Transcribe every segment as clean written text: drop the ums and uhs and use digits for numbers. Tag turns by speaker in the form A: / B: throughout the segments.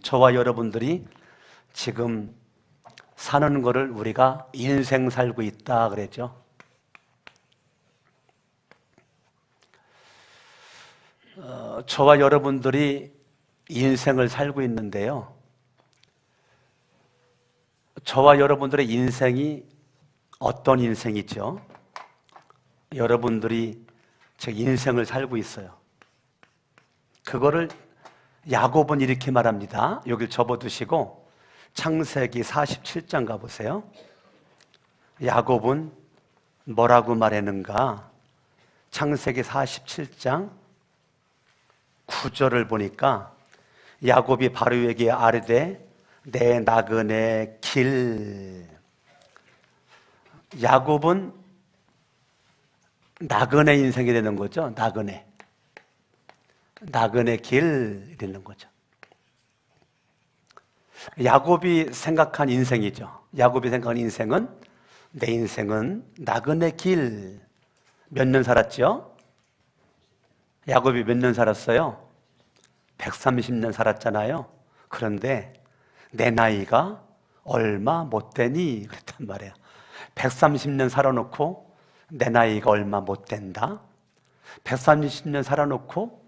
A: 저와 여러분들이 지금 사는 거를 우리가 인생 살고 있다 그랬죠. 저와 여러분들이 인생을 살고 있는데요. 저와 여러분들의 인생이 어떤 인생이죠? 여러분들이 제 인생을 살고 있어요. 그거를 야곱은 이렇게 말합니다. 여길 접어두시고 창세기 47장 가보세요. 야곱은 뭐라고 말했는가? 창세기 47장 9절을 보니까 야곱이 바로에게 아뢰되 내 나그네 길. 야곱은 나그네 인생이 되는 거죠. 나그네 길이 되는 거죠. 야곱이 생각한 인생이죠. 야곱이 생각한 인생은 내 인생은 나그네 길. 몇 년 살았죠? 야곱이 몇 년 살았어요? 130년 살았잖아요. 그런데 내 나이가 얼마 못 되니? 그랬단 말이에요. 130년 살아놓고 내 나이가 얼마 못 된다? 130년 살아놓고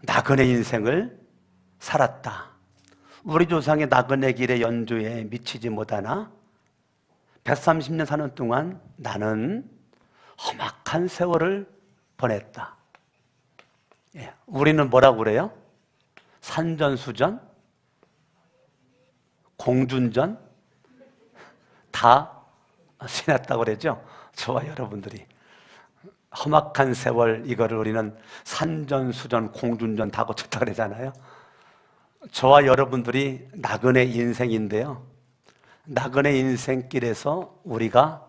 A: 나그네 인생을 살았다. 우리 조상의 나그네 길의 연주에 미치지 못하나 130년 사는 동안 나는 험악한 세월을 보냈다. 예, 우리는 뭐라고 그래요? 산전수전, 공준전 다 지났다고 그러죠. 저와 여러분들이 험악한 세월, 이거를 우리는 산전수전, 공준전 다 거쳤다 그러잖아요. 저와 여러분들이 나그네 인생인데요. 나그네 인생길에서 우리가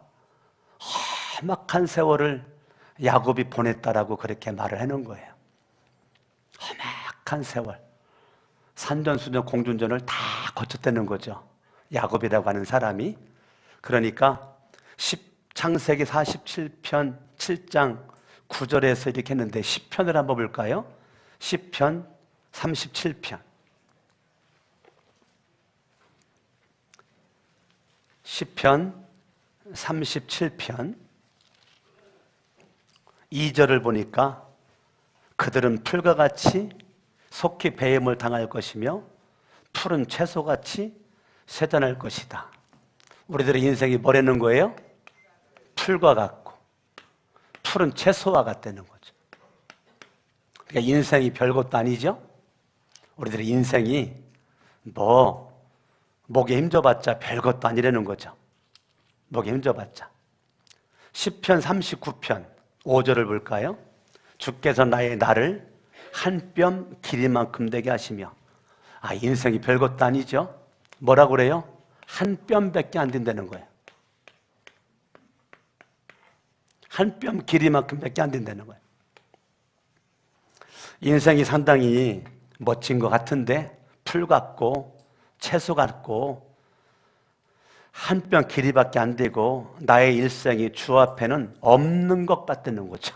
A: 험악한 세월을 야곱이 보냈다라고 그렇게 말을 해놓은 거예요. 험악한 세월, 산전수전, 공준전을 다 거쳤다는 거죠. 야곱이라고 하는 사람이. 그러니까 창세기 47편 7장 9절에서 이렇게 했는데 10편을 한번 볼까요? 10편 37편 10편 37편 2절을 보니까 그들은 풀과 같이 속히 배임을 당할 것이며 푸른 채소같이 쇠잔할 것이다. 우리들의 인생이 뭐라는 거예요? 풀과 같고 푸른 채소와 같다는 거죠. 그러니까 인생이 별것도 아니죠. 우리들의 인생이 목에 힘줘봤자 별것도 아니라는 거죠. 목에 힘줘봤자. 10편 39편 5절을 볼까요? 주께서 나를 한 뼘 길이만큼 되게 하시며. 인생이 별것도 아니죠. 뭐라고 그래요? 한 뼘밖에 안 된다는 거예요. 한 뼘 길이만큼밖에 안 된다는 거예요. 인생이 상당히 멋진 것 같은데 풀 같고 채소 같고 한 뼘 길이밖에 안 되고 나의 일생이 주 앞에는 없는 것 같다는 거죠.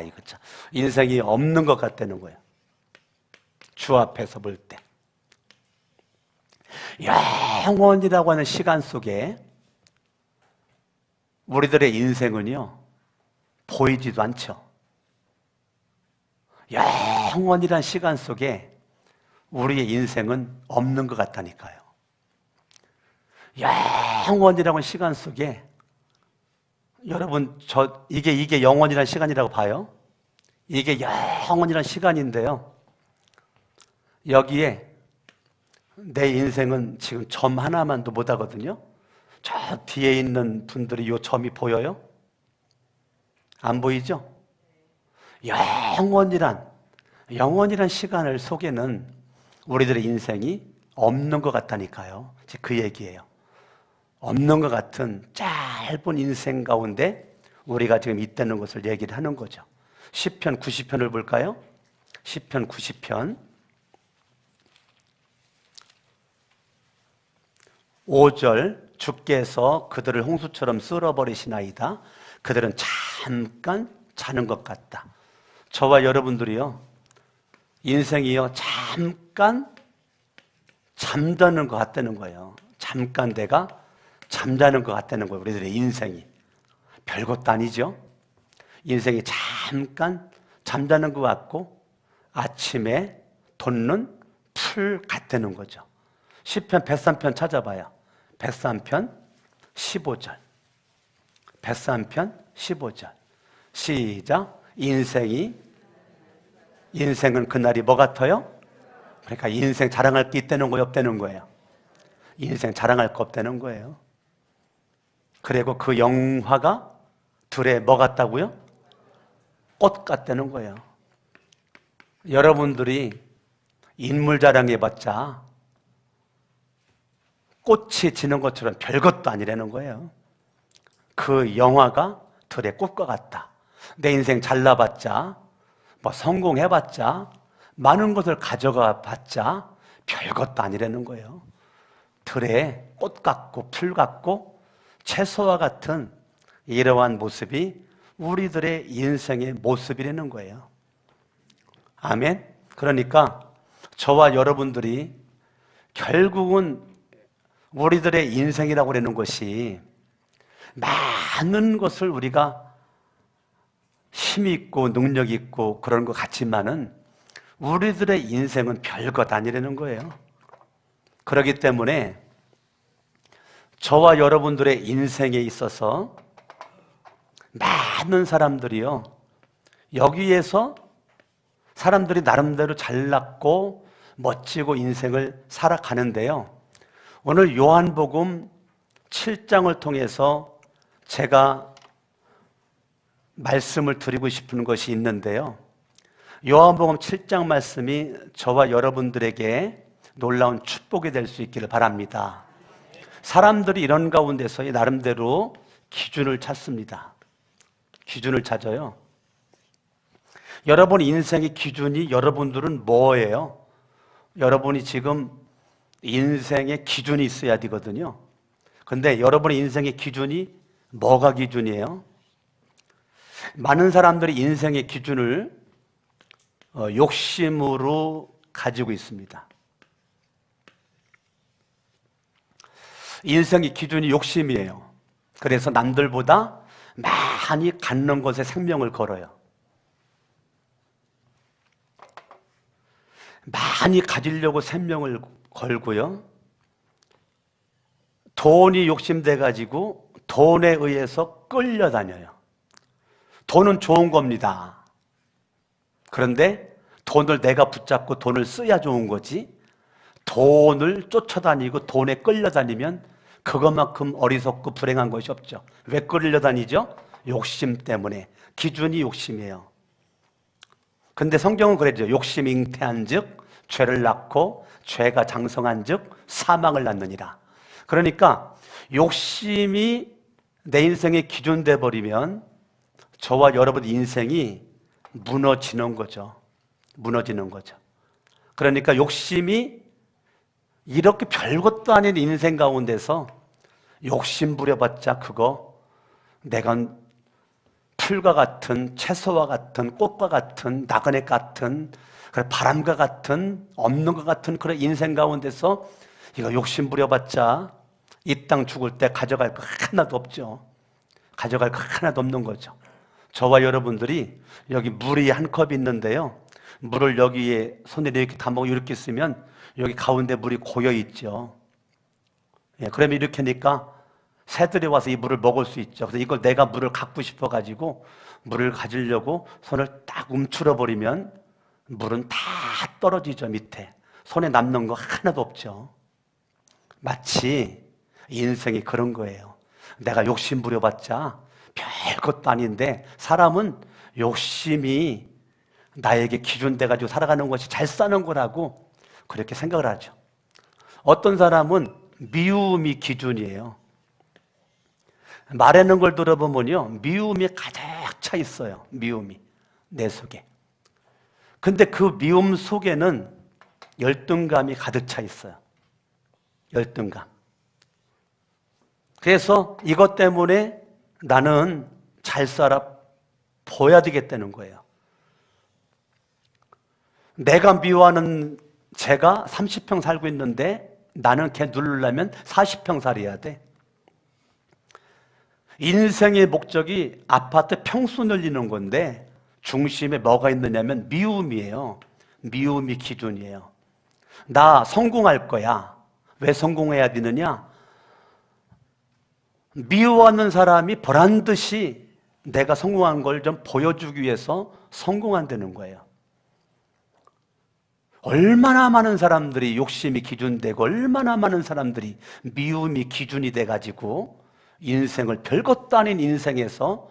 A: 이거 참 인생이 없는 것 같다는 거예요. 주 앞에서 볼 때 영원이라고 하는 시간 속에 우리들의 인생은요 보이지도 않죠. 영원이라는 시간 속에 우리의 인생은 없는 것 같다니까요. 영원이라고 하는 시간 속에 여러분 이게 영원이라는 시간이라고 봐요. 이게 영원이라는 시간인데요. 여기에 내 인생은 지금 점 하나만도 못 하거든요. 저 뒤에 있는 분들이 요 점이 보여요? 안 보이죠? 영원이란 시간을 속에는 우리들의 인생이 없는 것 같다니까요. 그 얘기예요. 없는 것 같은 짧은 인생 가운데 우리가 지금 있다는 것을 얘기를 하는 거죠. 10편 90편을 볼까요? 10편 90편 5절 주께서 그들을 홍수처럼 쓸어버리시나이다. 그들은 잠깐 자는 것 같다. 저와 여러분들이요 인생이요 잠깐 잠자는 것 같다는 거예요. 잠깐 내가 잠자는 것 같다는 거예요. 우리들의 인생이. 별것도 아니죠. 인생이 잠깐 잠자는 것 같고 아침에 돋는 풀 같다는 거죠. 시편 103편 찾아봐요. 103편 15절. 103편 15절. 시작. 인생은 그날이 뭐 같아요? 그러니까 인생 자랑할 게 있다는 거예요, 없다는 거예요? 인생 자랑할 거 없다는 거예요. 그리고 그 영화가 들에 뭐 같다고요? 꽃 같다는 거예요. 여러분들이 인물 자랑해봤자 꽃이 지는 것처럼 별것도 아니라는 거예요. 그 영화가 들의 꽃과 같다. 내 인생 잘나봤자, 뭐 성공해봤자, 많은 것을 가져가 봤자 별것도 아니라는 거예요. 들에 꽃 같고 풀 같고 채소와 같은 이러한 모습이 우리들의 인생의 모습이라는 거예요. 아멘. 그러니까 저와 여러분들이 결국은 우리들의 인생이라고 하는 것이 많은 것을 우리가 힘있고 능력있고 그런 것 같지만은 우리들의 인생은 별것 아니라는 거예요. 그렇기 때문에 저와 여러분들의 인생에 있어서 많은 사람들이요, 여기에서 사람들이 나름대로 잘났고 멋지고 인생을 살아가는데요, 오늘 요한복음 7장을 통해서 제가 말씀을 드리고 싶은 것이 있는데요, 요한복음 7장 말씀이 저와 여러분들에게 놀라운 축복이 될 수 있기를 바랍니다. 사람들이 이런 가운데서 나름대로 기준을 찾습니다. 기준을 찾아요. 여러분 인생의 기준이 여러분들은 뭐예요? 여러분이 지금 인생의 기준이 있어야 되거든요. 근데 여러분의 인생의 기준이 뭐가 기준이에요? 많은 사람들이 인생의 기준을 욕심으로 가지고 있습니다. 인생의 기준이 욕심이에요. 그래서 남들보다 많이 갖는 것에 생명을 걸어요. 많이 가지려고 생명을 걸고요, 돈이 욕심돼가지고 돈에 의해서 끌려다녀요. 돈은 좋은 겁니다. 그런데 돈을 내가 붙잡고 돈을 써야 좋은 거지, 돈을 쫓아다니고 돈에 끌려다니면 그것만큼 어리석고 불행한 것이 없죠. 왜 끌려다니죠? 욕심 때문에. 기준이 욕심이에요. 근데 성경은 그랬죠. 욕심이 잉태한 즉 죄를 낳고 죄가 장성한 즉 사망을 낳느니라. 그러니까 욕심이 내 인생의 기준 돼 버리면 저와 여러분 인생이 무너지는 거죠. 무너지는 거죠. 그러니까 욕심이 이렇게 별것도 아닌 인생 가운데서 욕심 부려봤자 그거 내가 풀과 같은, 채소와 같은, 꽃과 같은, 나그네 같은, 바람과 같은, 없는 것 같은 그런 인생 가운데서 이거 욕심 부려봤자 이 땅 죽을 때 가져갈 거 하나도 없죠. 가져갈 거 하나도 없는 거죠. 저와 여러분들이 여기 물이 한 컵 있는데요, 물을 여기에 손에 이렇게 담고 이렇게 쓰면 여기 가운데 물이 고여 있죠. 예, 그러면 이렇게 하니까 새들이 와서 이 물을 먹을 수 있죠. 그래서 이걸 내가 물을 갖고 싶어 가지고 물을 가지려고 손을 딱 움츠러 버리면 물은 다 떨어지죠. 밑에 손에 남는 거 하나도 없죠. 마치 인생이 그런 거예요. 내가 욕심 부려봤자 별것도 아닌데 사람은 욕심이 나에게 기준 돼가지고 살아가는 것이 잘 사는 거라고 그렇게 생각을 하죠. 어떤 사람은 미움이 기준이에요. 말하는 걸 들어보면요, 미움이 가득 차 있어요. 미움이 내 속에. 근데 그 미움 속에는 열등감이 가득 차 있어요. 열등감. 그래서 이것 때문에 나는 잘 살아 보여야 되겠다는 거예요. 내가 미워하는 제가 30평 살고 있는데 나는 걔 누르려면 40평 살아야 돼. 인생의 목적이 아파트 평수 늘리는 건데 중심에 뭐가 있느냐면 미움이에요. 미움이 기준이에요. 나 성공할 거야. 왜 성공해야 되느냐? 미워하는 사람이 보란 듯이 내가 성공한 걸 좀 보여주기 위해서 성공한다는 거예요. 얼마나 많은 사람들이 욕심이 기준되고 얼마나 많은 사람들이 미움이 기준이 돼가지고 인생을 별것도 아닌 인생에서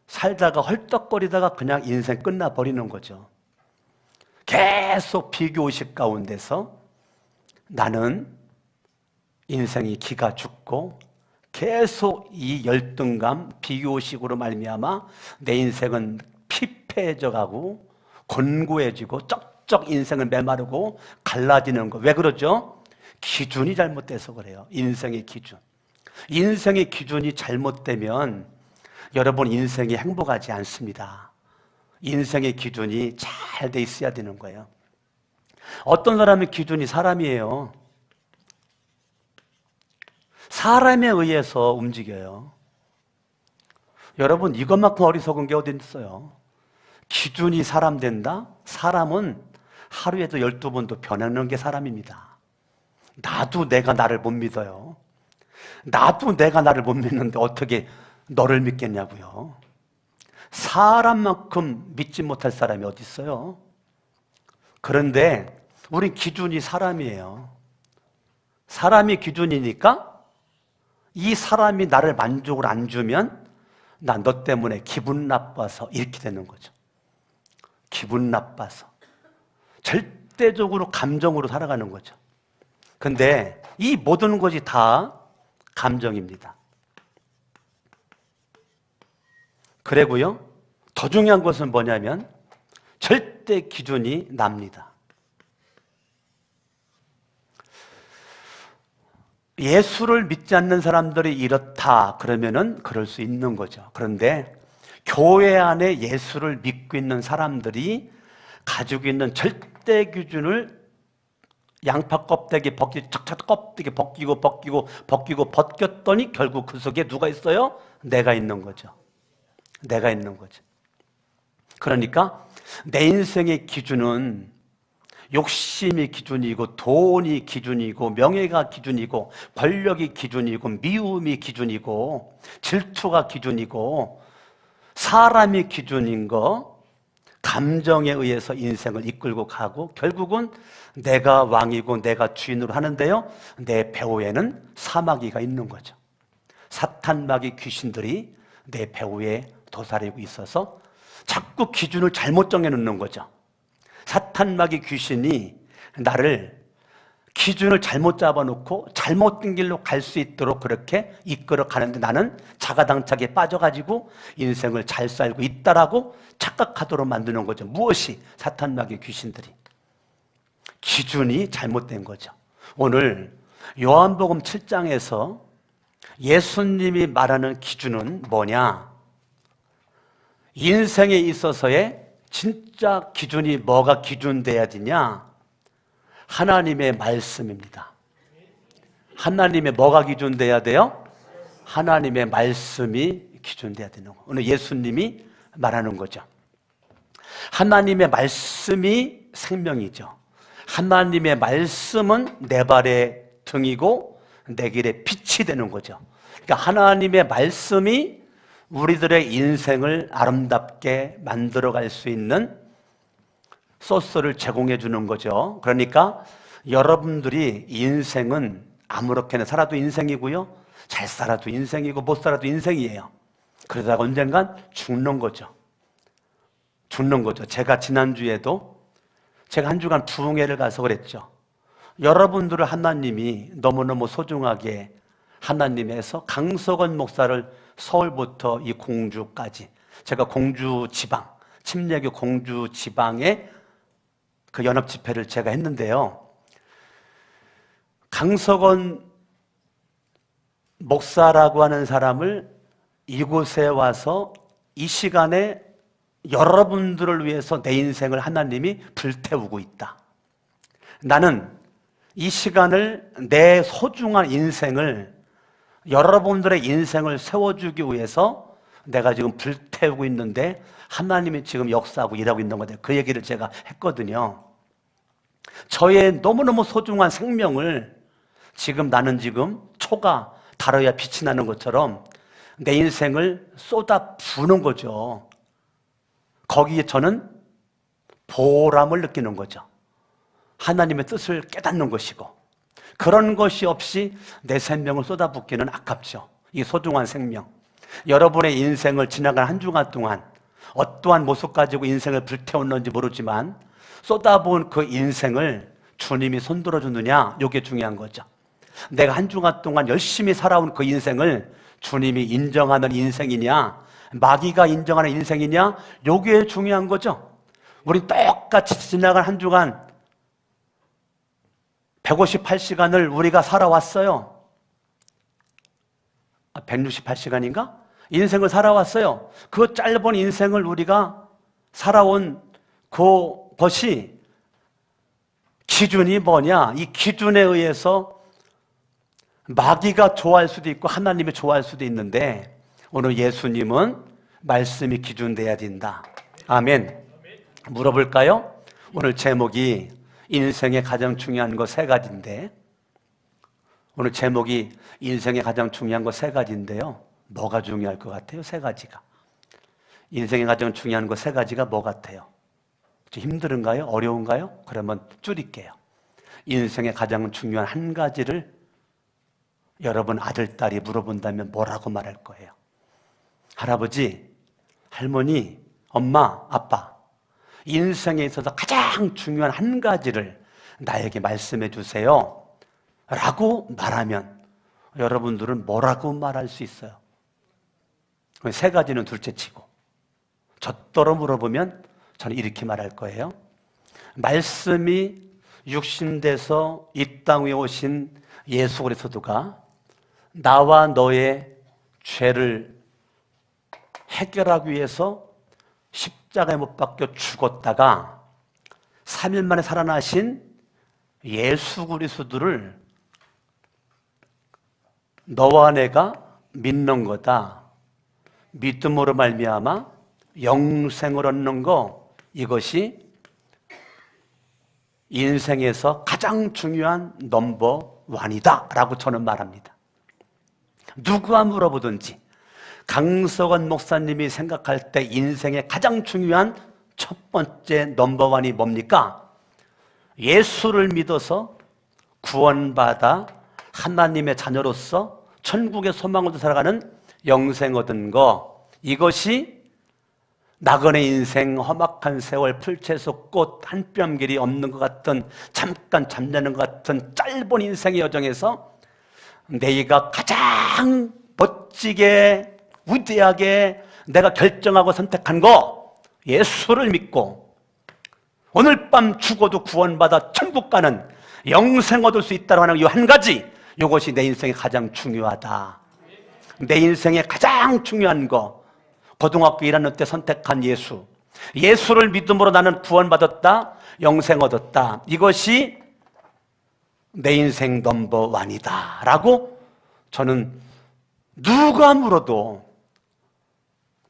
A: 살다가 헐떡거리다가 그냥 인생 끝나버리는 거죠. 계속 비교의식 가운데서 나는 인생이 기가 죽고 계속 이 열등감, 비교의식으로 말미암아 내 인생은 피폐해져 가고 곤고해지고 쩍쩍 인생을 메마르고 갈라지는 거. 왜 그러죠? 기준이 잘못돼서 그래요. 인생의 기준. 인생의 기준이 잘못되면 여러분 인생이 행복하지 않습니다. 인생의 기준이 잘 돼 있어야 되는 거예요. 어떤 사람의 기준이 사람이에요. 사람에 의해서 움직여요. 여러분 이것만큼 어리석은 게 어디 있어요? 기준이 사람 된다? 사람은 하루에도 12번도 변하는 게 사람입니다. 나도 내가 나를 못 믿어요. 나도 내가 나를 못 믿는데 어떻게 너를 믿겠냐고요. 사람만큼 믿지 못할 사람이 어디 있어요? 그런데 우리 기준이 사람이에요. 사람이 기준이니까 이 사람이 나를 만족을 안 주면 난 너 때문에 기분 나빠서 이렇게 되는 거죠. 기분 나빠서 절대적으로 감정으로 살아가는 거죠. 근데 이 모든 것이 다 감정입니다. 그리고요, 더 중요한 것은 뭐냐면 절대 기준이 납니다. 예수를 믿지 않는 사람들이 이렇다 그러면은 그럴 수 있는 거죠. 그런데 교회 안에 예수를 믿고 있는 사람들이 가지고 있는 절대 기준을 양파 껍데기 벗기, 착착 껍데기 벗기고 벗겼더니 결국 그 속에 누가 있어요? 내가 있는 거죠. 내가 있는 거죠. 그러니까 내 인생의 기준은 욕심이 기준이고 돈이 기준이고 명예가 기준이고 권력이 기준이고 미움이 기준이고 질투가 기준이고 사람이 기준인 거, 감정에 의해서 인생을 이끌고 가고 결국은 내가 왕이고 내가 주인으로 하는데요, 내 배후에는 사마귀가 있는 거죠. 사탄마귀 귀신들이 내 배후에 도사리고 있어서 자꾸 기준을 잘못 정해놓는 거죠. 사탄마귀 귀신이 나를 기준을 잘못 잡아놓고 잘못된 길로 갈 수 있도록 그렇게 이끌어 가는데 나는 자가당착에 빠져가지고 인생을 잘 살고 있다라고 착각하도록 만드는 거죠. 무엇이? 사탄마귀 귀신들이. 기준이 잘못된 거죠. 오늘 요한복음 7장에서 예수님이 말하는 기준은 뭐냐? 인생에 있어서의 진짜 기준이 뭐가 기준돼야 되냐? 하나님의 말씀입니다. 하나님의 뭐가 기준돼야 돼요? 하나님의 말씀이 기준돼야 되는 거예요. 오늘 예수님이 말하는 거죠. 하나님의 말씀이 생명이죠. 하나님의 말씀은 내 발의 등이고 내 길의 빛이 되는 거죠. 그러니까 하나님의 말씀이 우리들의 인생을 아름답게 만들어갈 수 있는 소스를 제공해 주는 거죠. 그러니까 여러분들이 인생은 아무렇게나 살아도 인생이고요, 잘 살아도 인생이고 못 살아도 인생이에요. 그러다가 언젠간 죽는 거죠. 죽는 거죠. 제가 지난주에도 제가 한 주간 부흥회를 가서 그랬죠. 여러분들을 하나님이 너무너무 소중하게 하나님에서 강석원 목사를 서울부터 이 공주까지, 제가 공주 지방, 침례교 공주 지방에 그 연합 집회를 제가 했는데요, 강석원 목사라고 하는 사람을 이곳에 와서 이 시간에 여러분들을 위해서 내 인생을 하나님이 불태우고 있다. 나는 이 시간을, 내 소중한 인생을, 여러분들의 인생을 세워주기 위해서 내가 지금 불태우고 있는데 하나님이 지금 역사하고 일하고 있는 건데, 그 얘기를 제가 했거든요. 저의 너무너무 소중한 생명을 지금 나는 지금 초가 달아야 빛이 나는 것처럼 내 인생을 쏟아 부는 거죠. 거기에 저는 보람을 느끼는 거죠. 하나님의 뜻을 깨닫는 것이고, 그런 것이 없이 내 생명을 쏟아붓기는 아깝죠. 이 소중한 생명, 여러분의 인생을 지나간 한 주간 동안 어떠한 모습 가지고 인생을 불태웠는지 모르지만 쏟아부은 그 인생을 주님이 손들어 주느냐, 이게 중요한 거죠. 내가 한 주간 동안 열심히 살아온 그 인생을 주님이 인정하는 인생이냐, 마귀가 인정하는 인생이냐, 이게 중요한 거죠. 우리 똑같이 지나간 한 주간 158시간을 우리가 살아왔어요. 168시간인가? 인생을 살아왔어요. 그 짧은 인생을 우리가 살아온 그것이 기준이 뭐냐? 이 기준에 의해서 마귀가 좋아할 수도 있고 하나님이 좋아할 수도 있는데, 오늘 예수님은 말씀이 기준 돼야 된다. 아멘. 물어볼까요? 오늘 제목이 인생의 가장 중요한 거 세 가지인데, 오늘 제목이 인생의 가장 중요한 거 세 가지인데요. 뭐가 중요할 것 같아요? 세 가지가. 인생의 가장 중요한 거 세 가지가 뭐 같아요? 좀 힘든가요? 어려운가요? 그러면 줄일게요. 인생의 가장 중요한 한 가지를 여러분 아들, 딸이 물어본다면 뭐라고 말할 거예요? 할아버지, 할머니, 엄마, 아빠, 인생에 있어서 가장 중요한 한 가지를 나에게 말씀해 주세요 라고 말하면 여러분들은 뭐라고 말할 수 있어요? 세 가지는 둘째 치고, 젖도로 물어보면 저는 이렇게 말할 거예요. 말씀이 육신돼서 이 땅 위에 오신 예수 그리스도가 나와 너의 죄를 해결하기 위해서 십자가에 못 박혀 죽었다가 3일 만에 살아나신 예수 그리스도를 너와 내가 믿는 거다. 믿음으로 말미암아 영생을 얻는 거, 이것이 인생에서 가장 중요한 넘버 원이다 라고 저는 말합니다. 누구와 물어보든지 강석원 목사님이 생각할 때 인생의 가장 중요한 첫 번째 넘버원이 뭡니까? 예수를 믿어서 구원받아 하나님의 자녀로서 천국의 소망으로 살아가는 영생 얻은 거, 이것이 나그네 인생, 험악한 세월, 풀채소 꽃 한 뼘 길이 없는 것 같은, 잠깐 잠자는 것 같은 짧은 인생의 여정에서 내가 가장 멋지게 위대하게 내가 결정하고 선택한 거, 예수를 믿고 오늘 밤 죽어도 구원받아 천국 가는 영생 얻을 수 있다고 하는 이 한 가지, 이것이 내 인생에 가장 중요하다. 내 인생에 가장 중요한 거, 고등학교 1학년 때 선택한 예수, 예수를 믿음으로 나는 구원받았다, 영생 얻었다, 이것이 내 인생 넘버 원이다 라고 저는 누가 물어도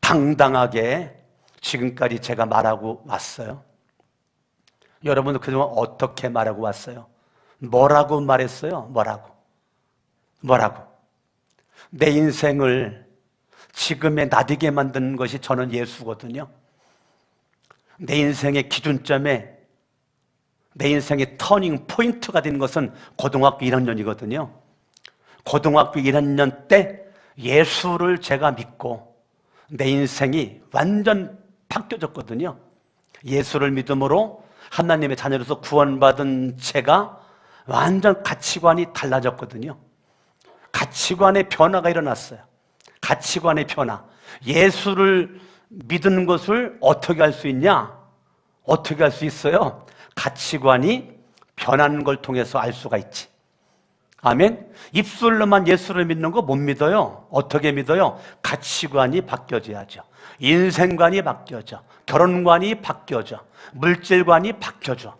A: 당당하게 지금까지 제가 말하고 왔어요. 여러분은 그동안 어떻게 말하고 왔어요? 뭐라고 말했어요? 뭐라고? 내 인생을 지금의 나되게 만드는 것이 저는 예수거든요. 내 인생의 기준점에, 내 인생의 터닝 포인트가 된 것은 고등학교 1학년이거든요. 고등학교 1학년 때 예수를 제가 믿고 내 인생이 완전 바뀌어졌거든요. 예수를 믿음으로 하나님의 자녀로서 구원받은 제가 완전 가치관이 달라졌거든요. 가치관의 변화가 일어났어요. 가치관의 변화. 예수를 믿는 것을 어떻게 할 수 있냐? 어떻게 할 수 있어요? 가치관이 변하는 걸 통해서 알 수가 있지. 아멘. 입술로만 예수를 믿는 거 못 믿어요. 어떻게 믿어요? 가치관이 바뀌어져야죠. 인생관이 바뀌어져, 결혼관이 바뀌어져, 물질관이 바뀌어져,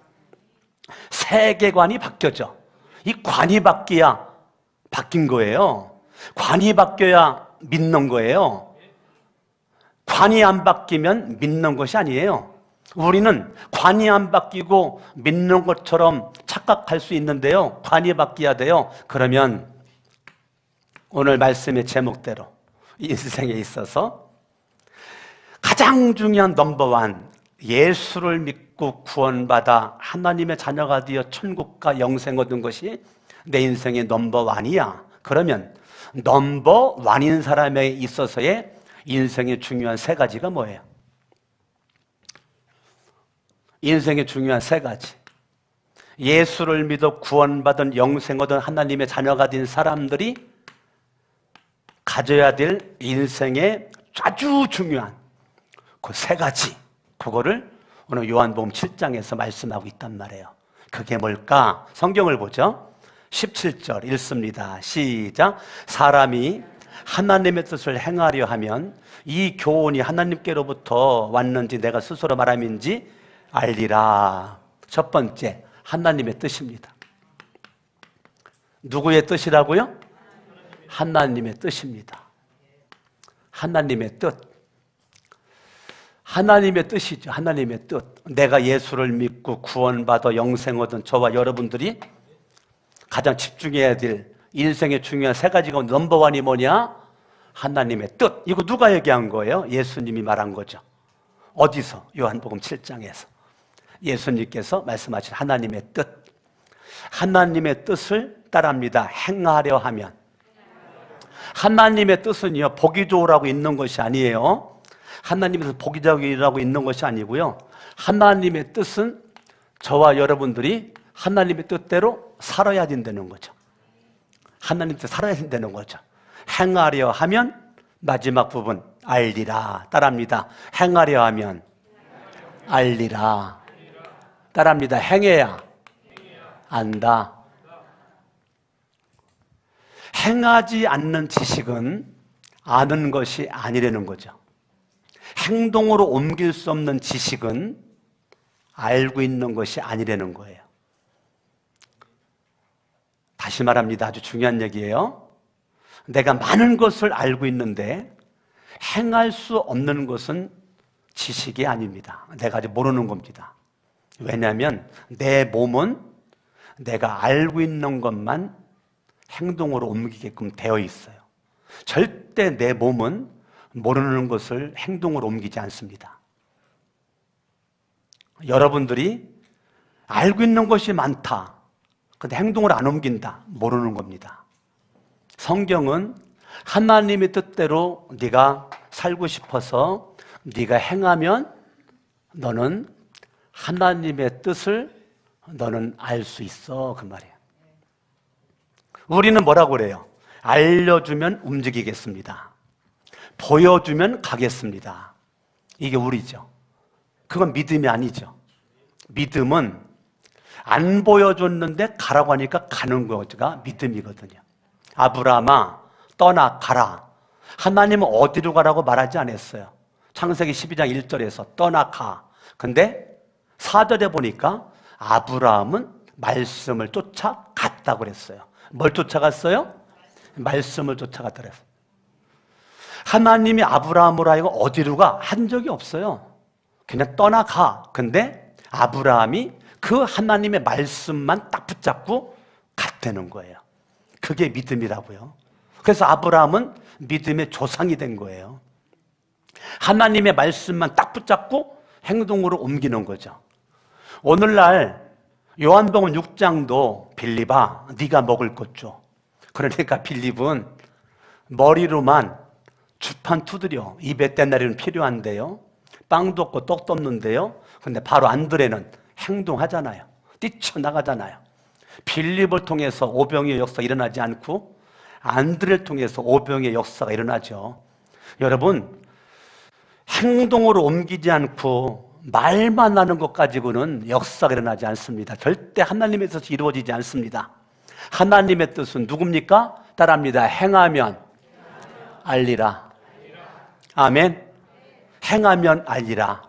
A: 세계관이 바뀌어져. 이 관이 바뀌어야 바뀐 거예요. 관이 바뀌어야 믿는 거예요. 관이 안 바뀌면 믿는 것이 아니에요. 우리는 관이 안 바뀌고 믿는 것처럼 착각할 수 있는데요, 관이 바뀌어야 돼요. 그러면 오늘 말씀의 제목대로 인생에 있어서 가장 중요한 넘버원, 예수를 믿고 구원받아 하나님의 자녀가 되어 천국과 영생 얻은 것이 내 인생의 넘버원이야. 그러면 넘버원인 사람에 있어서의 인생의 중요한 세 가지가 뭐예요? 인생의 중요한 세 가지. 예수를 믿어 구원받은 영생 얻은 하나님의 자녀가 된 사람들이 가져야 될 인생의 아주 중요한 그 세 가지, 그거를 오늘 요한복음 7장에서 말씀하고 있단 말이에요. 그게 뭘까? 성경을 보죠. 17절 읽습니다. 시작. 사람이 하나님의 뜻을 행하려 하면 이 교훈이 하나님께로부터 왔는지 내가 스스로 말함인지 알리라. 첫 번째, 하나님의 뜻입니다. 누구의 뜻이라고요? 하나님의 뜻입니다. 하나님의 뜻. 하나님의 뜻이죠. 하나님의 뜻. 내가 예수를 믿고 구원받아 영생 얻은 저와 여러분들이 가장 집중해야 될 인생의 중요한 세 가지가 넘버원이 뭐냐? 하나님의 뜻. 이거 누가 얘기한 거예요? 예수님이 말한 거죠. 어디서? 요한복음 7장에서 예수님께서 말씀하신 하나님의 뜻. 하나님의 뜻을 따릅니다. 행하려 하면. 하나님의 뜻은요, 보기 좋으라고 있는 것이 아니에요. 하나님의 뜻은 보기 좋으라고 있는 것이 아니고요, 하나님의 뜻은 저와 여러분들이 하나님의 뜻대로 살아야 된다는 거죠. 하나님 뜻 살아야 된다는 거죠. 행하려 하면, 마지막 부분 알리라. 따라합니다. 행하려 하면 알리라. 따라합니다. 행해야 안다. 행하지 않는 지식은 아는 것이 아니라는 거죠. 행동으로 옮길 수 없는 지식은 알고 있는 것이 아니라는 거예요. 다시 말합니다. 아주 중요한 얘기예요. 내가 많은 것을 알고 있는데 행할 수 없는 것은 지식이 아닙니다. 내가 아직 모르는 겁니다. 왜냐하면 내 몸은 내가 알고 있는 것만 행동으로 옮기게끔 되어 있어요. 절대 내 몸은 모르는 것을 행동으로 옮기지 않습니다. 여러분들이 알고 있는 것이 많다, 근데 행동을 안 옮긴다, 모르는 겁니다. 성경은 하나님의 뜻대로 네가 살고 싶어서 네가 행하면 너는 하나님의 뜻을 너는 알 수 있어, 그 말이에요. 우리는 뭐라고 그래요? 알려주면 움직이겠습니다. 보여주면 가겠습니다. 이게 우리죠. 그건 믿음이 아니죠. 믿음은 안 보여줬는데 가라고 하니까 가는 거가 믿음이거든요. 아브라함아 떠나 가라. 하나님은 어디로 가라고 말하지 않았어요. 창세기 12장 1절에서 떠나 가. 근데 4절에 보니까 아브라함은 말씀을 쫓아갔다고 그랬어요. 뭘 쫓아갔어요? 말씀을 쫓아갔다고 그랬어요. 하나님이 아브라함으로 하여금 어디로 가? 한 적이 없어요. 그냥 떠나가. 근데 아브라함이 그 하나님의 말씀만 딱 붙잡고 갔다는 거예요. 그게 믿음이라고요. 그래서 아브라함은 믿음의 조상이 된 거예요. 하나님의 말씀만 딱 붙잡고 행동으로 옮기는 거죠. 오늘날 요한복음 6장도 빌립아 네가 먹을 것 줘. 그러니까 빌립은 머리로만 주판 두드려. 입에 떼나리는 필요한데요, 빵도 없고 떡도 없는데요, 근데 바로 안드레는 행동하잖아요. 뛰쳐나가잖아요. 빌립을 통해서 오병이의 역사가 일어나지 않고 안드레를 통해서 오병이의 역사가 일어나죠. 여러분, 행동으로 옮기지 않고 말만 하는 것 가지고는 역사가 일어나지 않습니다. 절대 하나님의 뜻이 이루어지지 않습니다. 하나님의 뜻은 누굽니까? 따라합니다. 행하면 알리라. 아멘. 행하면 알리라.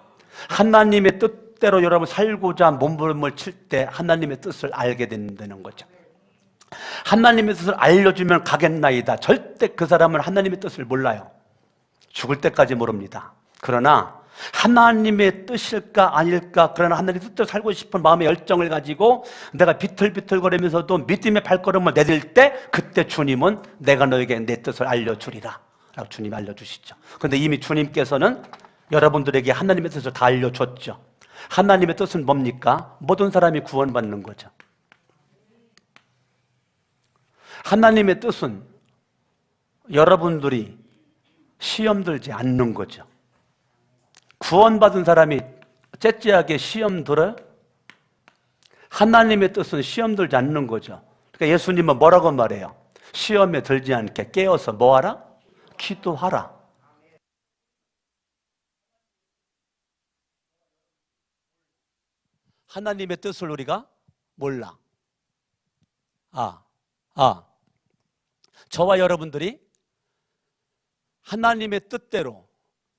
A: 하나님의 뜻대로 여러분 살고자 몸부림을 칠 때 하나님의 뜻을 알게 된다는 거죠. 하나님의 뜻을 알려주면 가겠나이다. 절대 그 사람은 하나님의 뜻을 몰라요. 죽을 때까지 모릅니다. 그러나 하나님의 뜻일까 아닐까, 그러나 하나님의 뜻대로 살고 싶은 마음의 열정을 가지고 내가 비틀비틀거리면서도 믿음의 발걸음을 내딜 때, 그때 주님은 내가 너에게 내 뜻을 알려주리라 라고 주님이 알려주시죠. 그런데 이미 주님께서는 여러분들에게 하나님의 뜻을 다 알려줬죠. 하나님의 뜻은 뭡니까? 모든 사람이 구원받는 거죠. 하나님의 뜻은 여러분들이 시험 들지 않는 거죠. 구원받은 사람이 째째하게 시험 들어요? 하나님의 뜻은 시험 들지 않는 거죠. 그러니까 예수님은 뭐라고 말해요? 시험에 들지 않게 깨어서 뭐하라? 기도하라. 하나님의 뜻을 우리가 몰라. 저와 여러분들이 하나님의 뜻대로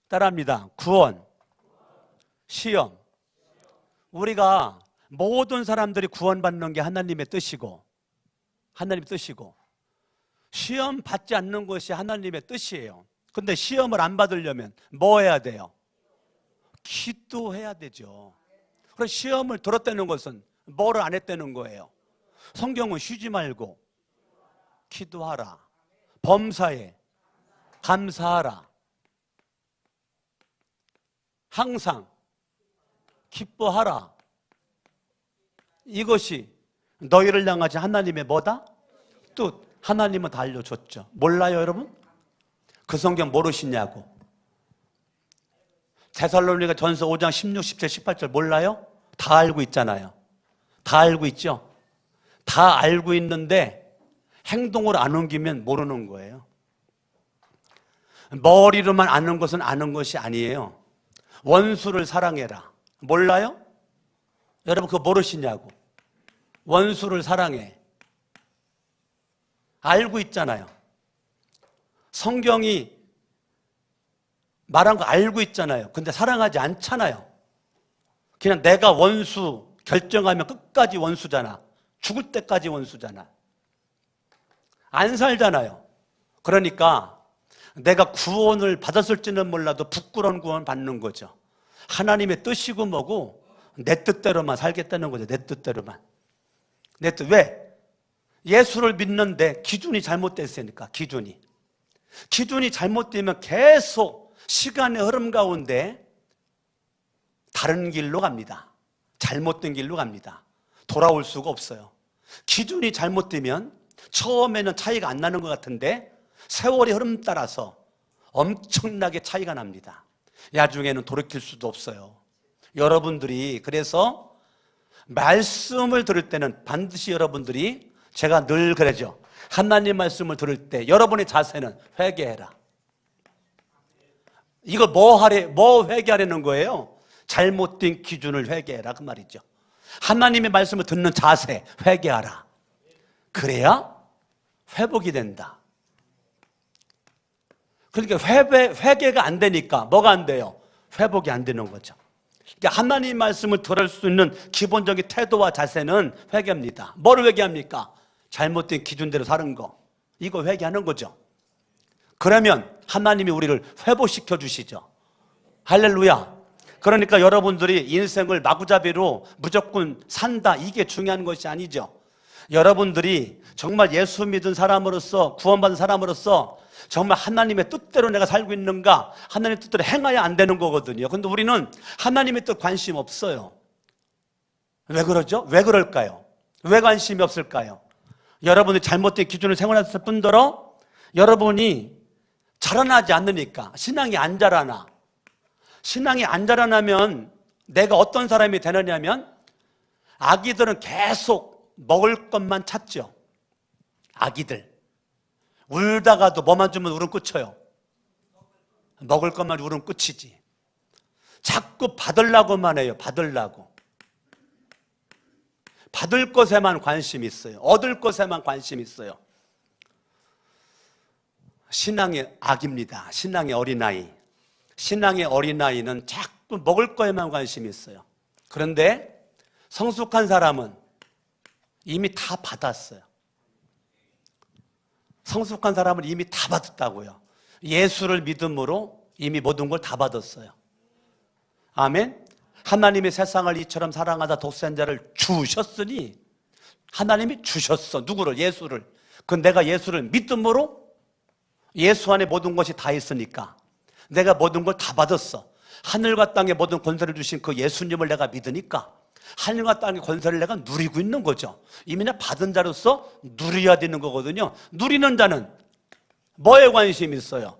A: 따라합니다. 구원, 시험. 우리가 모든 사람들이 구원받는 게 하나님의 뜻이고, 시험 받지 않는 것이 하나님의 뜻이에요. 근데 시험을 안 받으려면 뭐 해야 돼요? 기도해야 되죠. 그래서 시험을 들었다는 것은 뭐를 안 했다는 거예요? 성경은 쉬지 말고 기도하라, 범사에 감사하라, 항상 기뻐하라. 이것이 너희를 향하신 하나님의 뭐다? 뜻. 하나님은 다 알려줬죠. 몰라요 여러분? 그 성경 모르시냐고. 데살로니가 전서 5장 16, 17, 18절 몰라요? 다 알고 있잖아요. 다 알고 있죠? 다 알고 있는데 행동으로 안 옮기면 모르는 거예요. 머리로만 아는 것은 아는 것이 아니에요. 원수를 사랑해라. 몰라요? 여러분 그거 모르시냐고. 원수를 사랑해. 알고 있잖아요. 성경이 말한 거 알고 있잖아요. 근데 사랑하지 않잖아요. 그냥 내가 원수 결정하면 끝까지 원수잖아. 죽을 때까지 원수잖아. 안 살잖아요. 그러니까 내가 구원을 받았을지는 몰라도 부끄러운 구원 받는 거죠. 하나님의 뜻이고 뭐고 내 뜻대로만 살겠다는 거죠. 내 뜻대로만. 내 뜻. 왜? 예수를 믿는데 기준이 잘못됐으니까. 기준이 잘못되면 계속 시간의 흐름 가운데 다른 길로 갑니다. 잘못된 길로 갑니다. 돌아올 수가 없어요. 기준이 잘못되면 처음에는 차이가 안 나는 것 같은데 세월의 흐름 따라서 엄청나게 차이가 납니다. 나중에는 돌이킬 수도 없어요. 여러분들이 그래서 말씀을 들을 때는 반드시 여러분들이, 제가 늘 그러죠. 하나님 말씀을 들을 때 여러분의 자세는 회개해라. 이거 뭐 회개하려는 거예요? 잘못된 기준을 회개해라 그 말이죠. 하나님의 말씀을 듣는 자세 회개하라. 그래야 회복이 된다. 그러니까 회개가 안 되니까 뭐가 안 돼요? 회복이 안 되는 거죠. 그러니까 하나님 말씀을 들을 수 있는 기본적인 태도와 자세는 회개입니다. 뭐를 회개합니까? 잘못된 기준대로 사는 거. 이거 회개하는 거죠. 그러면 하나님이 우리를 회복시켜 주시죠. 할렐루야. 그러니까 여러분들이 인생을 마구잡이로 무조건 산다, 이게 중요한 것이 아니죠. 여러분들이 정말 예수 믿은 사람으로서, 구원받은 사람으로서 정말 하나님의 뜻대로 내가 살고 있는가, 하나님의 뜻대로 행해야 안 되는 거거든요. 근데 우리는 하나님의 뜻 관심 없어요. 왜 그러죠? 왜 그럴까요? 왜 관심이 없을까요? 여러분이 잘못된 기준을 생활했을 뿐더러 여러분이 자라나지 않으니까. 신앙이 안 자라나. 신앙이 안 자라나면 내가 어떤 사람이 되느냐면, 아기들은 계속 먹을 것만 찾죠. 아기들 울다가도 뭐만 주면 울음 끝쳐요. 먹을 것만 울음 끝이지. 자꾸 받으려고만 해요. 받을 것에만 관심이 있어요. 얻을 것에만 관심이 있어요. 신앙의 악입니다. 신앙의 어린아이. 신앙의 어린아이는 자꾸 먹을 거에만 관심이 있어요. 그런데 성숙한 사람은 이미 다 받았어요. 성숙한 사람은 이미 다 받았다고요. 예수를 믿음으로 이미 모든 걸 다 받았어요. 아멘. 하나님이 세상을 이처럼 사랑하다 독생자를 주셨으니, 하나님이 주셨어. 누구를? 예수를. 그 내가 예수를 믿음으로 예수 안에 모든 것이 다 있으니까 내가 모든 걸 다 받았어. 하늘과 땅의 모든 권세를 주신 그 예수님을 내가 믿으니까 하늘과 땅의 권세를 내가 누리고 있는 거죠. 이미 나 받은 자로서 누려야 되는 거거든요. 누리는 자는 뭐에 관심이 있어요?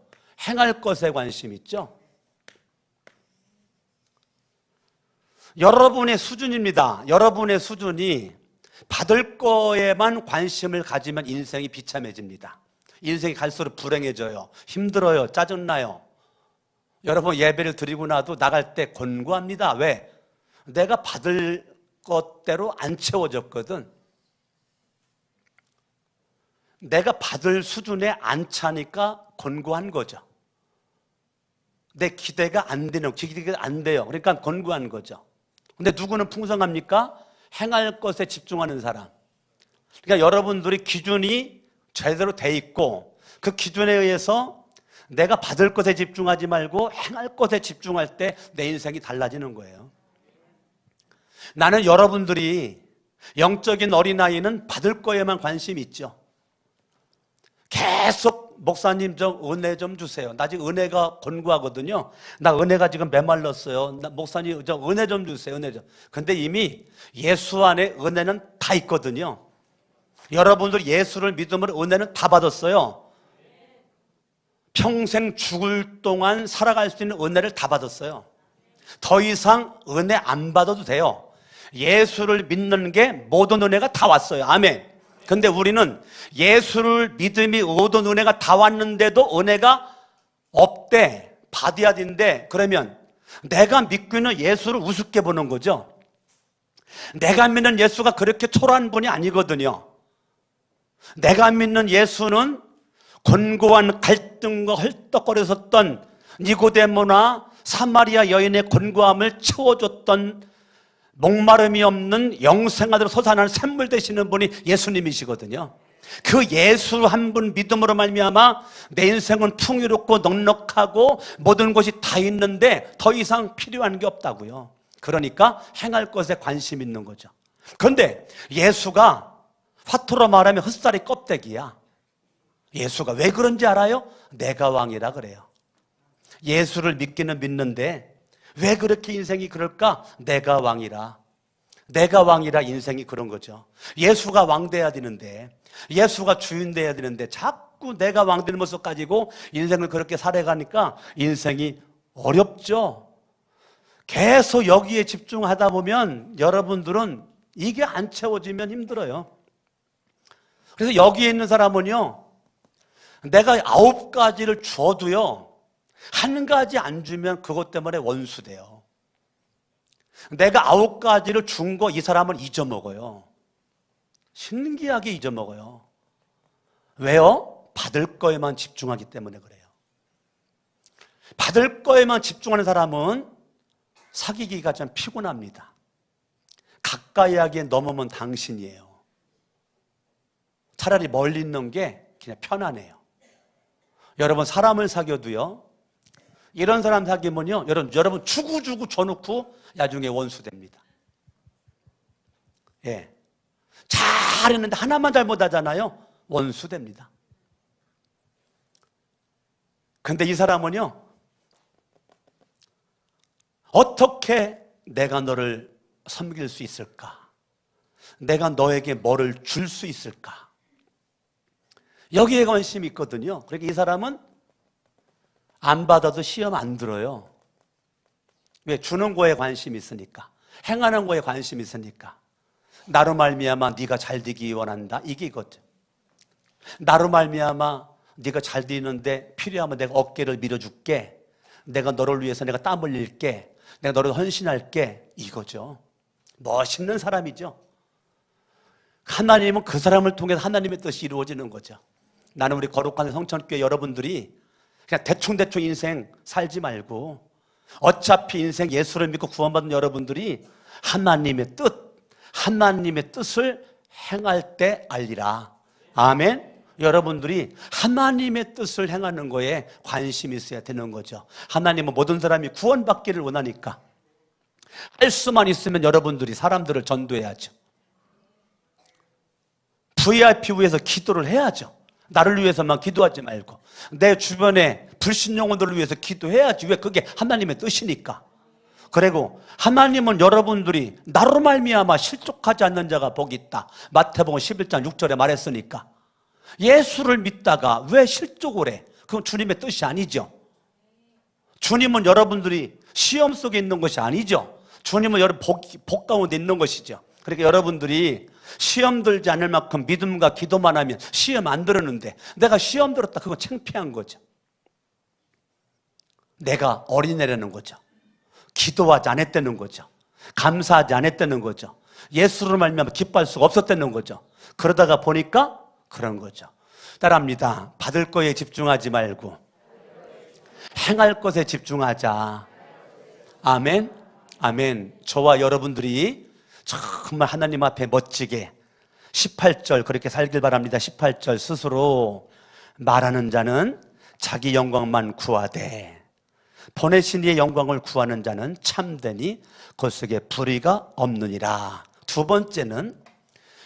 A: 행할 것에 관심 있죠. 여러분의 수준입니다. 여러분의 수준이 받을 거에만 관심을 가지면 인생이 비참해집니다. 인생이 갈수록 불행해져요. 힘들어요. 짜증나요. 여러분 예배를 드리고 나도 나갈 때 권고합니다. 왜? 내가 받을 것대로 안 채워졌거든. 내가 받을 수준에 안 차니까 권고한 거죠. 내 기대가 안 되는, 기대가 안 돼요. 그러니까 권고한 거죠. 근데 누구는 풍성합니까? 행할 것에 집중하는 사람. 그러니까 여러분들이 기준이 제대로 돼 있고 그 기준에 의해서 내가 받을 것에 집중하지 말고 행할 것에 집중할 때 내 인생이 달라지는 거예요. 나는 여러분들이 영적인 어린아이는 받을 거에만 관심이 있죠. 계속 목사님 저 은혜 좀 주세요. 나 지금 은혜가 권고하거든요. 나 은혜가 지금 메말랐어요. 나 목사님 저 은혜 좀 주세요. 은혜 좀. 근데 이미 예수 안에 은혜는 다 있거든요. 여러분들 예수를 믿음으로 은혜는 다 받았어요. 평생 죽을 동안 살아갈 수 있는 은혜를 다 받았어요. 더 이상 은혜 안 받아도 돼요. 예수를 믿는 게 모든 은혜가 다 왔어요. 아멘. 근데 우리는 예수를 믿음이 모든 은혜가 다 왔는데도 은혜가 없대. 받아야 된대. 그러면 내가 믿고 있는 예수를 우습게 보는 거죠. 내가 믿는 예수가 그렇게 초라한 분이 아니거든요. 내가 믿는 예수는 권고한 갈등과 헐떡거렸었던 니고데모나 사마리아 여인의 권고함을 채워줬던 목마름이 없는 영생아들로 솟아나는 샘물 되시는 분이 예수님이시거든요. 그 예수 한 분 믿음으로 말미암아 내 인생은 풍요롭고 넉넉하고 모든 것이 다 있는데 더 이상 필요한 게 없다고요. 그러니까 행할 것에 관심 있는 거죠. 그런데 예수가 화투로 말하면 헛살이 껍데기야. 예수가 왜 그런지 알아요? 내가 왕이라 그래요. 예수를 믿기는 믿는데 왜 그렇게 인생이 그럴까? 내가 왕이라. 내가 왕이라 인생이 그런 거죠. 예수가 왕 돼야 되는데, 예수가 주인 돼야 되는데 자꾸 내가 왕 되는 모습 가지고 인생을 그렇게 살아가니까 인생이 어렵죠. 계속 여기에 집중하다 보면 여러분들은 이게 안 채워지면 힘들어요. 그래서 여기에 있는 사람은요, 내가 9가지를 줘도요, 한 가지 안 주면 그것 때문에 원수 돼요. 내가 9가지를 준 거 이 사람은 잊어먹어요. 신기하게 잊어먹어요. 왜요? 받을 거에만 집중하기 때문에 그래요. 받을 거에만 집중하는 사람은 사귀기가 좀 피곤합니다. 가까이 하기에 넘으면 당신이에요. 차라리 멀리 있는 게 그냥 편하네요. 여러분 사람을 사귀어도요, 이런 사람 사귀면요, 여러분 주구주구 줘놓고 나중에 원수 됩니다. 예, 잘했는데 하나만 잘못하잖아요. 원수 됩니다. 근데 이 사람은요, 어떻게 내가 너를 섬길 수 있을까? 내가 너에게 뭐를 줄 수 있을까? 여기에 관심이 있거든요. 그러니까 이 사람은 안 받아도 시험 안 들어요. 왜? 주는 거에 관심이 있으니까. 행하는 거에 관심이 있으니까. 나로 말미암아 네가 잘 되기 원한다. 이게 이거죠. 나로 말미암아 네가 잘 되는데 필요하면 내가 어깨를 밀어줄게. 내가 너를 위해서 내가 땀 흘릴게. 내가 너를 헌신할게. 이거죠. 멋있는 사람이죠. 하나님은 그 사람을 통해서 하나님의 뜻이 이루어지는 거죠. 나는 우리 거룩한 성천교회 여러분들이 그냥 대충대충 인생 살지 말고 어차피 인생 예수를 믿고 구원받은 여러분들이 하나님의 뜻을 행할 때 알리라. 아멘. 여러분들이 하나님의 뜻을 행하는 거에 관심이 있어야 되는 거죠. 하나님은 모든 사람이 구원받기를 원하니까 할 수만 있으면 여러분들이 사람들을 전도해야죠. VIP 위해서 기도를 해야죠. 나를 위해서만 기도하지 말고 내 주변에 불신 영혼들을 위해서 기도해야지. 왜? 그게 하나님의 뜻이니까. 그리고 하나님은 여러분들이 나로 말미암아 실족하지 않는 자가 복이 있다. 마태복음 11장 6절에 말했으니까. 예수를 믿다가 왜 실족을 해? 그건 주님의 뜻이 아니죠. 주님은 여러분들이 시험 속에 있는 것이 아니죠. 주님은 여러분 복 가운데 있는 것이죠. 그러니까 여러분들이 시험 들지 않을 만큼 믿음과 기도만 하면 시험 안 들었는데 내가 시험 들었다, 그건 창피한 거죠. 내가 어린애라는 거죠. 기도하지 않았다는 거죠. 감사하지 않았다는 거죠. 예수를 말미암아 기뻐할 수가 없었다는 거죠. 그러다가 보니까 그런 거죠. 따라합니다. 받을 거에 집중하지 말고 행할 것에 집중하자. 아멘. 아멘. 저와 여러분들이 정말 하나님 앞에 멋지게 18절 그렇게 살길 바랍니다. 18절 스스로 말하는 자는 자기 영광만 구하되 보내신 이의 영광을 구하는 자는 참되니 그 속에 불의가 없느니라. 두 번째는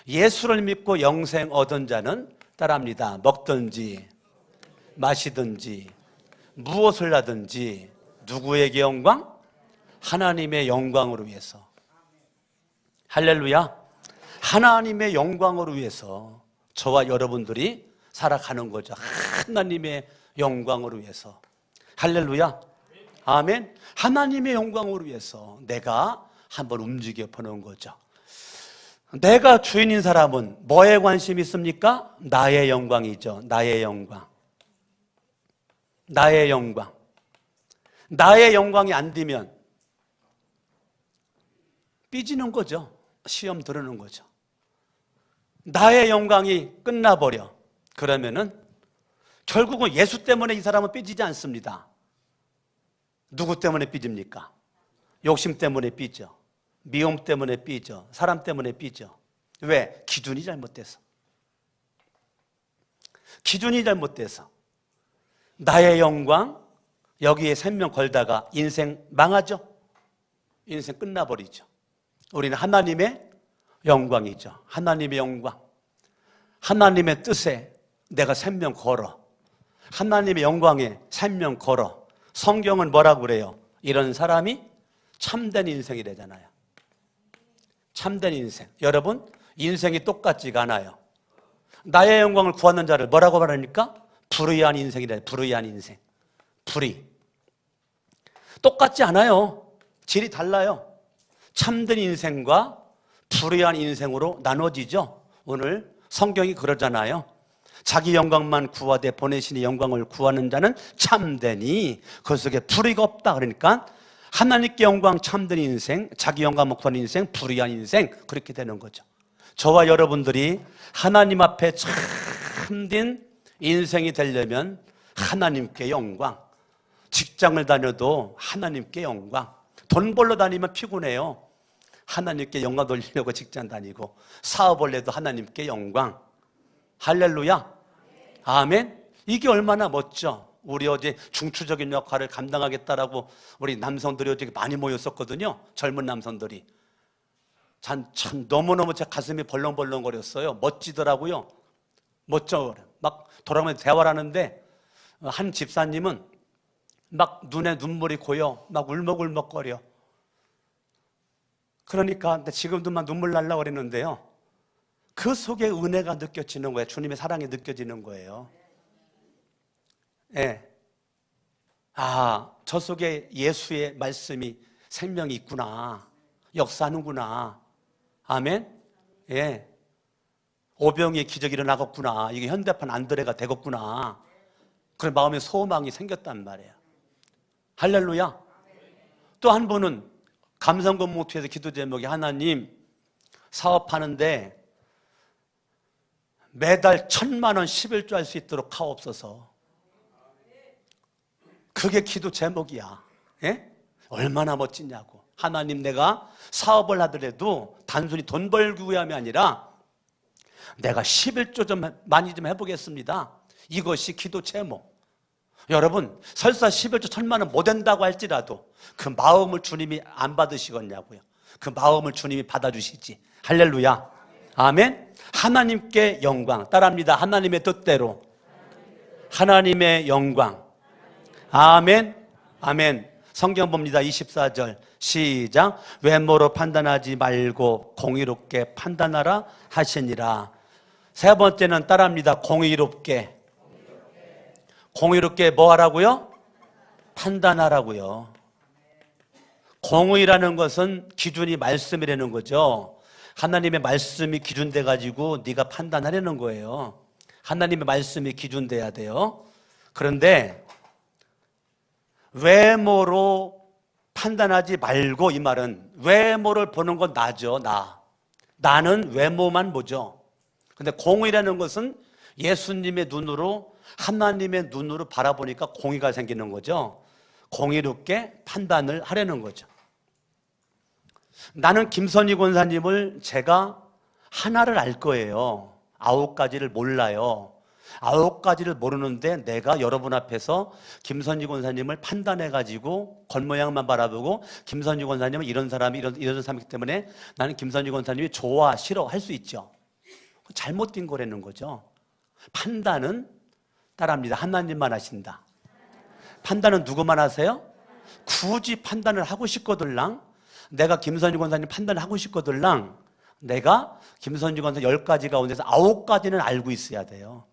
A: 예수를 믿고 영생 얻은 자는 따라합니다. 먹든지 마시든지 무엇을 하든지 누구에게 영광? 하나님의 영광으로 위해서. 할렐루야. 하나님의 영광으로 위해서 저와 여러분들이 살아가는 거죠. 하나님의 영광으로 위해서. 할렐루야. 아멘. 하나님의 영광으로 위해서 내가 한번 움직여 보는 거죠. 내가 주인인 사람은 뭐에 관심이 있습니까? 나의 영광이죠. 나의 영광. 나의 영광. 나의 영광이 안 되면 삐지는 거죠. 시험 들으는 거죠. 나의 영광이 끝나버려. 그러면은 결국은 예수 때문에 이 사람은 삐지지 않습니다. 누구 때문에 삐집니까? 욕심 때문에 삐져. 미움 때문에 삐져. 사람 때문에 삐져. 왜? 기준이 잘못돼서. 기준이 잘못돼서. 나의 영광, 여기에 생명 걸다가 인생 망하죠? 인생 끝나버리죠. 우리는 하나님의 영광이죠. 하나님의 영광. 하나님의 뜻에 내가 생명 걸어. 하나님의 영광에 생명 걸어. 성경은 뭐라고 그래요? 이런 사람이 참된 인생이래잖아요. 참된 인생. 여러분, 인생이 똑같지가 않아요. 나의 영광을 구하는 자를 뭐라고 말합니까? 불의한 인생이래. 불의한 인생. 불의. 똑같지 않아요. 질이 달라요. 참된 인생과 불의한 인생으로 나눠지죠. 오늘 성경이 그러잖아요. 자기 영광만 구하되 보내시니 영광을 구하는 자는 참되니 그 속에 불의가 없다. 그러니까 하나님께 영광 참된 인생, 자기 영광만 구하는 인생, 불의한 인생, 그렇게 되는 거죠. 저와 여러분들이 하나님 앞에 참된 인생이 되려면 하나님께 영광. 직장을 다녀도 하나님께 영광. 돈 벌러 다니면 피곤해요. 하나님께 영광 돌리려고 직장 다니고, 사업을 해도 하나님께 영광. 할렐루야. 아멘. 이게 얼마나 멋져. 우리 어제 중추적인 역할을 감당하겠다라고 우리 남성들이 어제 많이 모였었거든요. 젊은 남성들이. 참 너무너무 제 가슴이 벌렁벌렁거렸어요. 멋지더라고요. 멋져. 막 돌아가면서 대화를 하는데 한 집사님은 막 눈에 눈물이 고여 막 울먹울먹거려. 그러니까 지금도 막 눈물 날라 그랬는데요. 그 속에 은혜가 느껴지는 거예요. 주님의 사랑이 느껴지는 거예요. 예. 아, 저 속에 예수의 말씀이 생명이 있구나. 역사하는구나. 아멘. 예. 오병이의 기적이 일어나겠구나. 이게 현대판 안드레가 되겠구나. 그런 마음의 소망이 생겼단 말이에요. 할렐루야. 또 한 분은 감성금 목표에서 기도 제목이 하나님 사업하는데 매달 1,000만 원 11조 할 수 있도록 하옵소서. 그게 기도 제목이야. 예? 얼마나 멋지냐고. 하나님, 내가 사업을 하더라도 단순히 돈 벌기 위함이 아니라 내가 11조 좀 많이 좀 해보겠습니다. 이것이 기도 제목. 여러분, 설사 11조 1000만 원 못 된다고 할지라도 그 마음을 주님이 안 받으시겠냐고요. 그 마음을 주님이 받아주시지. 할렐루야. 아멘. 하나님께 영광. 따라합니다. 하나님의 뜻대로 하나님의 영광. 아멘. 아멘. 성경 봅니다. 24절 시작. 외모로 판단하지 말고 공의롭게 판단하라 하시니라. 세 번째는 따라합니다. 공의롭게. 공의롭게 뭐 하라고요? 판단하라고요. 공의라는 것은 기준이 말씀이라는 거죠. 하나님의 말씀이 기준돼 가지고 네가 판단하려는 거예요. 하나님의 말씀이 기준돼야 돼요. 그런데 외모로 판단하지 말고, 이 말은 외모를 보는 건 나죠. 나는 외모만 보죠. 근데 공의라는 것은 예수님의 눈으로, 하나님의 눈으로 바라보니까 공의가 생기는 거죠. 공의롭게 판단을 하려는 거죠. 나는 김선희 권사님을 제가 하나를 알 거예요. 9가지를 몰라요. 9가지를 모르는데 내가 여러분 앞에서 김선희 권사님을 판단해가지고 겉모양만 바라보고 김선희 권사님은 이런 사람이 이런 사람이기 때문에 나는 김선희 권사님이 좋아, 싫어 할 수 있죠. 잘못된 거라는 거죠. 판단은 따라합니다. 하나님만 하신다. 판단은 누구만 하세요? 굳이 판단을 하고 싶거들랑, 내가 김선희 권사님 판단을 하고 싶거들랑, 내가 김선희 권사 10가지 가운데서 9가지는 알고 있어야 돼요.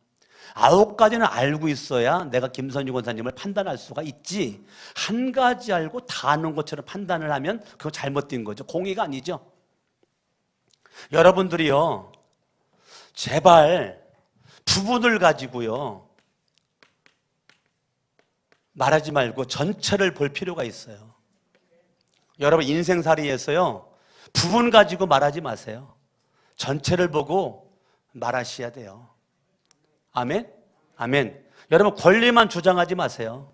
A: 9가지는 알고 있어야 내가 김선희 권사님을 판단할 수가 있지, 한 가지 알고 다 아는 것처럼 판단을 하면 그거 잘못된 거죠. 공의가 아니죠. 여러분들이요, 제발 부분을 가지고요 말하지 말고 전체를 볼 필요가 있어요. 여러분 인생살이에서요 부분 가지고 말하지 마세요. 전체를 보고 말하셔야 돼요. 아멘? 아멘. 여러분 권리만 주장하지 마세요.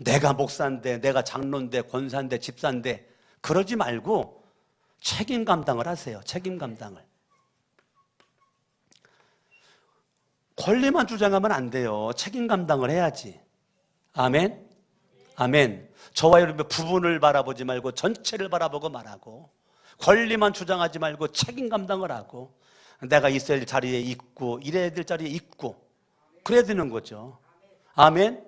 A: 내가 목사인데, 내가 장로인데, 권사인데, 집사인데, 그러지 말고 책임 감당을 하세요. 책임 감당을. 권리만 주장하면 안 돼요. 책임 감당을 해야지. 아멘? 아멘. 저와 여러분의 부분을 바라보지 말고 전체를 바라보고 말하고, 권리만 주장하지 말고 책임 감당을 하고, 내가 있어야 될 자리에 있고 이래야 될 자리에 있고 그래야 되는 거죠. 아멘.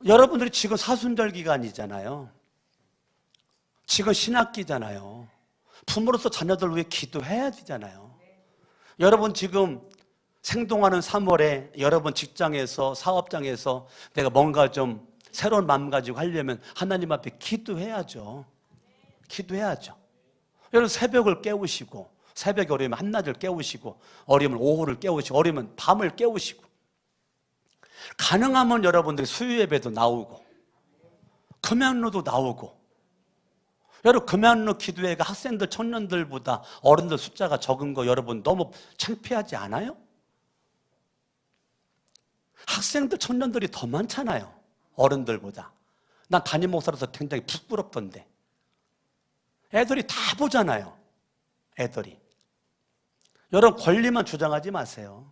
A: 여러분들이 지금 사순절 기간이잖아요. 지금 신학기잖아요. 부모로서 자녀들 위해 기도해야 되잖아요. 여러분 지금 생동하는 3월에 여러분 직장에서, 사업장에서 내가 뭔가 좀 새로운 마음 가지고 하려면 하나님 앞에 기도해야죠. 기도해야죠. 여러분 새벽을 깨우시고, 새벽에 어려우면 한낮을 깨우시고, 어려우면 오후를 깨우시고, 어려우면 밤을 깨우시고, 가능하면 여러분들이 수요 예배도 나오고 금연로도 나오고. 여러분 금연로 기도회가 학생들, 청년들보다 어른들 숫자가 적은 거 여러분 너무 창피하지 않아요? 학생들, 청년들이 더 많잖아요, 어른들보다. 난 담임 목사로서 굉장히 부끄럽던데. 애들이 다 보잖아요. 애들이. 여러분 권리만 주장하지 마세요.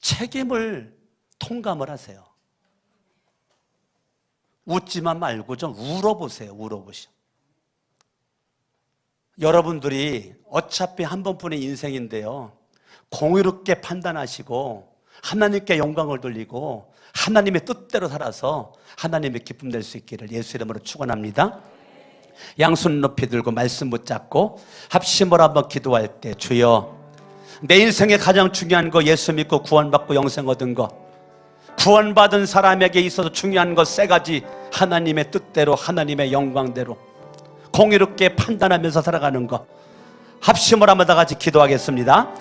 A: 책임을 통감을 하세요. 웃지만 말고 좀 울어보세요. 울어보시오. 여러분들이 어차피 한 번뿐인 인생인데요, 공의롭게 판단하시고 하나님께 영광을 돌리고 하나님의 뜻대로 살아서 하나님의 기쁨 될 수 있기를 예수 이름으로 축원합니다. 양손 높이 들고 말씀 붙잡고 합심으로 한번 기도할 때, 주여 내 인생에 가장 중요한 거, 예수 믿고 구원받고 영생 얻은 거, 구원받은 사람에게 있어서 중요한 것 3가지, 하나님의 뜻대로 하나님의 영광대로 공의롭게 판단하면서 살아가는 거, 합심을 한번 다 같이 기도하겠습니다.